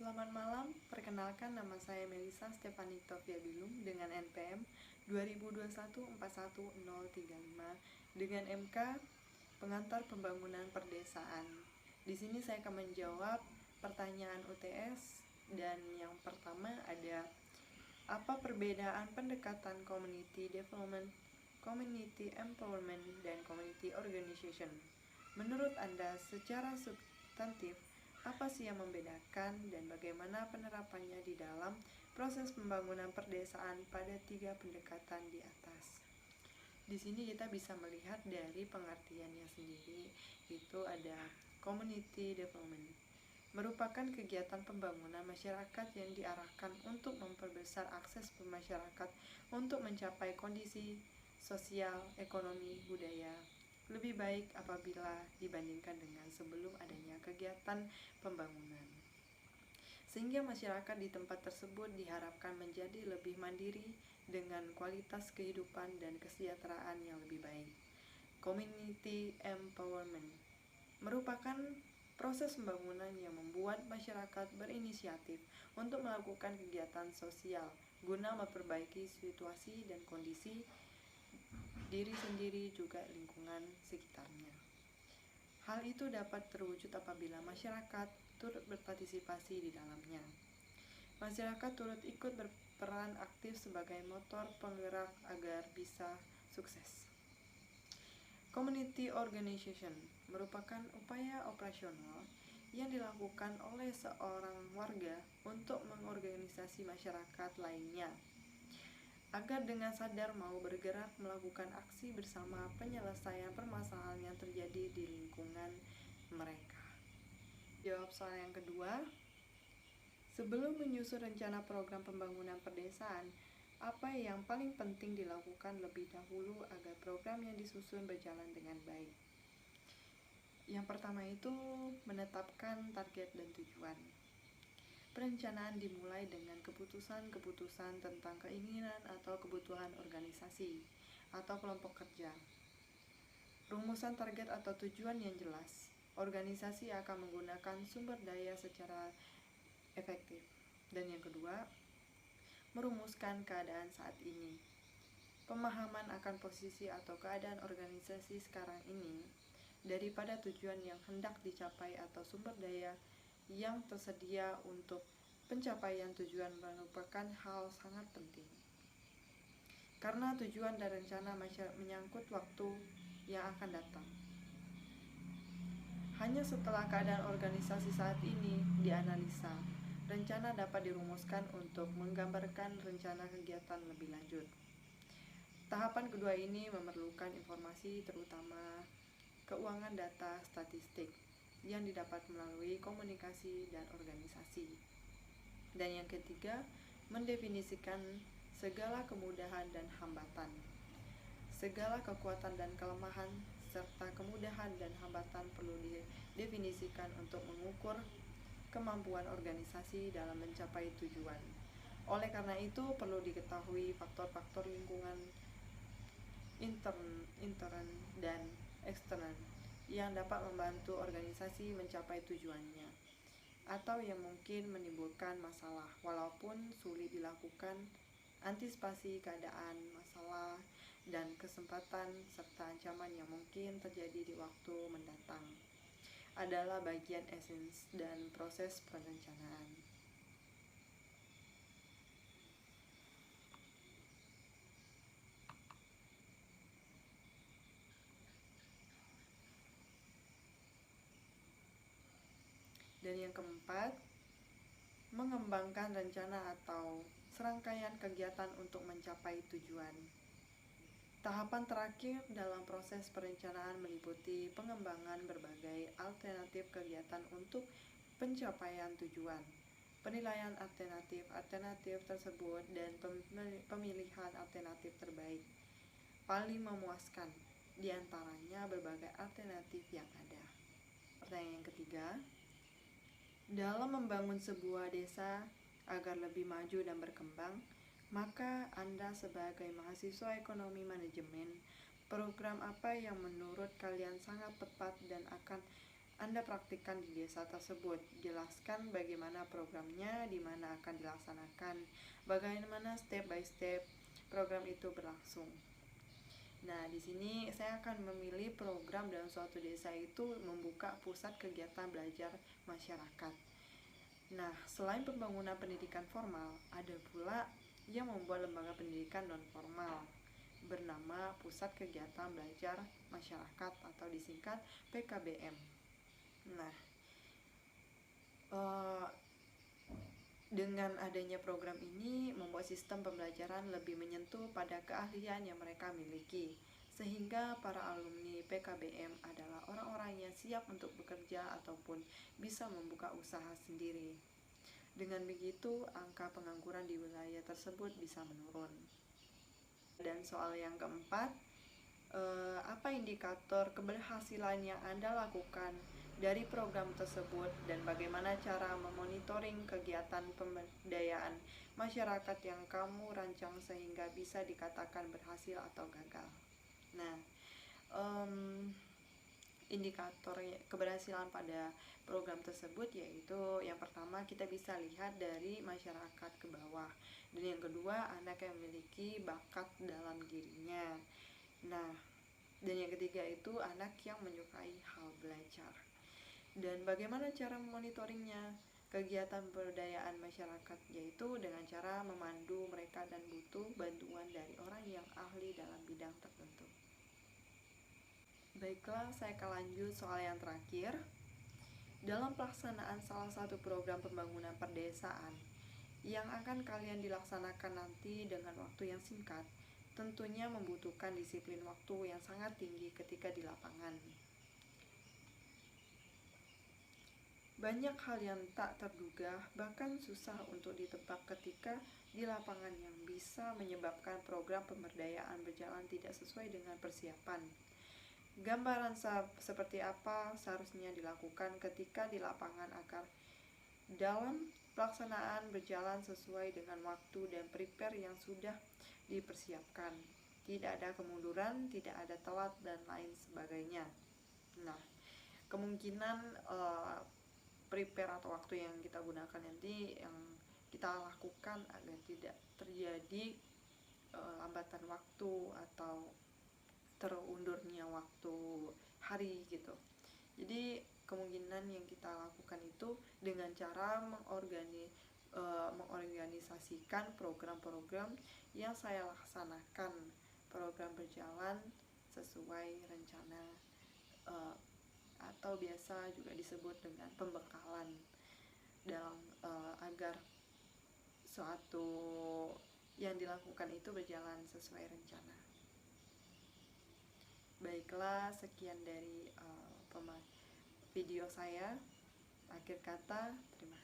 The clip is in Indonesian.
Selamat malam, perkenalkan nama saya Melisa Stefani Tovia Bilum dengan NPM 2021-41035 dengan MK Pengantar Pembangunan Perdesaan. Di sini saya akan menjawab pertanyaan UTS dan yang pertama ada apa perbedaan pendekatan community development, community empowerment, dan community organization? Menurut Anda secara substantif, apa sih yang membedakan dan bagaimana penerapannya di dalam proses pembangunan perdesaan pada tiga pendekatan di atas? Di sini kita bisa melihat dari pengertiannya sendiri, itu ada community development, merupakan kegiatan pembangunan masyarakat yang diarahkan untuk memperbesar akses masyarakat untuk mencapai kondisi sosial, ekonomi, budaya lebih baik apabila dibandingkan dengan sebelum adanya kegiatan pembangunan. Sehingga masyarakat di tempat tersebut diharapkan menjadi lebih mandiri dengan kualitas kehidupan dan kesejahteraan yang lebih baik. Community empowerment merupakan proses pembangunan yang membuat masyarakat berinisiatif untuk melakukan kegiatan sosial guna memperbaiki situasi dan kondisi diri sendiri juga lingkungan sekitarnya. Hal itu dapat terwujud apabila masyarakat turut berpartisipasi di dalamnya. Masyarakat turut ikut berperan aktif sebagai motor penggerak agar bisa sukses. Community organization merupakan upaya operasional yang dilakukan oleh seorang warga untuk mengorganisasi masyarakat lainnya agar dengan sadar mau bergerak melakukan aksi bersama penyelesaian permasalahan yang terjadi di lingkungan mereka. Jawab soal yang kedua. Sebelum menyusun rencana program pembangunan perdesaan, apa yang paling penting dilakukan lebih dahulu agar program yang disusun berjalan dengan baik? Yang pertama itu menetapkan target dan tujuan. Perencanaan dimulai dengan keputusan-keputusan tentang keinginan atau kebutuhan organisasi atau kelompok kerja. Rumusan target atau tujuan yang jelas. Organisasi akan menggunakan sumber daya secara efektif. Dan yang kedua, merumuskan keadaan saat ini. Pemahaman akan posisi atau keadaan organisasi sekarang ini daripada tujuan yang hendak dicapai atau sumber daya yang tersedia untuk pencapaian tujuan merupakan hal sangat penting. Karena tujuan dan rencana menyangkut waktu yang akan datang. Hanya setelah keadaan organisasi saat ini dianalisa, rencana dapat dirumuskan untuk menggambarkan rencana kegiatan lebih lanjut. Tahapan kedua ini memerlukan informasi terutama keuangan data statistik yang didapat melalui komunikasi dan organisasi. Dan yang ketiga, mendefinisikan segala kemudahan dan hambatan. Segala kekuatan dan kelemahan serta kemudahan dan hambatan perlu didefinisikan untuk mengukur kemampuan organisasi dalam mencapai tujuan. Oleh karena itu, perlu diketahui faktor-faktor lingkungan intern dan eksternal yang dapat membantu organisasi mencapai tujuannya atau yang mungkin menimbulkan masalah walaupun sulit dilakukan. Antisipasi keadaan, masalah, dan kesempatan serta ancaman yang mungkin terjadi di waktu mendatang adalah bagian esens dan proses perencanaan. Dan yang keempat, mengembangkan rencana atau serangkaian kegiatan untuk mencapai tujuan. Tahapan terakhir dalam proses perencanaan meliputi pengembangan berbagai alternatif kegiatan untuk pencapaian tujuan, penilaian alternatif tersebut, dan pemilihan alternatif terbaik paling memuaskan di antaranya berbagai alternatif yang ada. Pertanyaan yang ketiga, dalam membangun sebuah desa agar lebih maju dan berkembang, maka Anda sebagai mahasiswa ekonomi manajemen, program apa yang menurut kalian sangat tepat dan akan Anda praktikkan di desa tersebut. Jelaskan bagaimana programnya, di mana akan dilaksanakan, bagaimana step by step program itu berlangsung. Nah, di sini saya akan memilih program dalam suatu desa itu membuka pusat kegiatan belajar masyarakat. Nah, selain pembangunan pendidikan formal, ada pula yang membuat lembaga pendidikan non-formal bernama Pusat Kegiatan Belajar Masyarakat atau disingkat PKBM. Nah, dengan adanya program ini membuat sistem pembelajaran lebih menyentuh pada keahlian yang mereka miliki, sehingga para alumni PKBM adalah orang-orang yang siap untuk bekerja ataupun bisa membuka usaha sendiri. Dengan begitu, angka pengangguran di wilayah tersebut bisa menurun. Dan soal yang keempat, apa indikator keberhasilan yang Anda lakukan dari program tersebut dan bagaimana cara memonitoring kegiatan pemberdayaan masyarakat yang kamu rancang sehingga bisa dikatakan berhasil atau gagal. Nah, indikator keberhasilan pada program tersebut yaitu yang pertama kita bisa lihat dari masyarakat ke bawah, dan yang kedua anak yang memiliki bakat dalam dirinya. Nah, dan yang ketiga itu anak yang menyukai hal belajar. Dan bagaimana cara memonitoringnya? Kegiatan pemberdayaan masyarakat yaitu dengan cara memandu mereka dan butuh bantuan dari orang yang ahli dalam bidang tertentu. Baiklah, saya akan lanjut soal yang terakhir. Dalam pelaksanaan salah satu program pembangunan perdesaan yang akan kalian dilaksanakan nanti dengan waktu yang singkat, tentunya membutuhkan disiplin waktu yang sangat tinggi ketika di lapangan. Banyak hal yang tak terduga, bahkan susah untuk ditebak ketika di lapangan yang bisa menyebabkan program pemberdayaan berjalan tidak sesuai dengan persiapan. Gambaran seperti apa seharusnya dilakukan ketika di lapangan agar dalam pelaksanaan berjalan sesuai dengan waktu dan prepare yang sudah dipersiapkan. Tidak ada kemunduran, tidak ada telat, dan lain sebagainya. Nah, kemungkinan prepare atau waktu yang kita gunakan nanti yang kita lakukan agar tidak terjadi lambatan waktu atau terundurnya waktu hari gitu. Jadi kemungkinan yang kita lakukan itu dengan cara mengorganisasikan program-program yang saya laksanakan, program berjalan sesuai rencana, atau biasa juga disebut dengan pembekalan dalam agar suatu yang dilakukan itu berjalan sesuai rencana. Baiklah, sekian dari video saya. Akhir kata, terima kasih.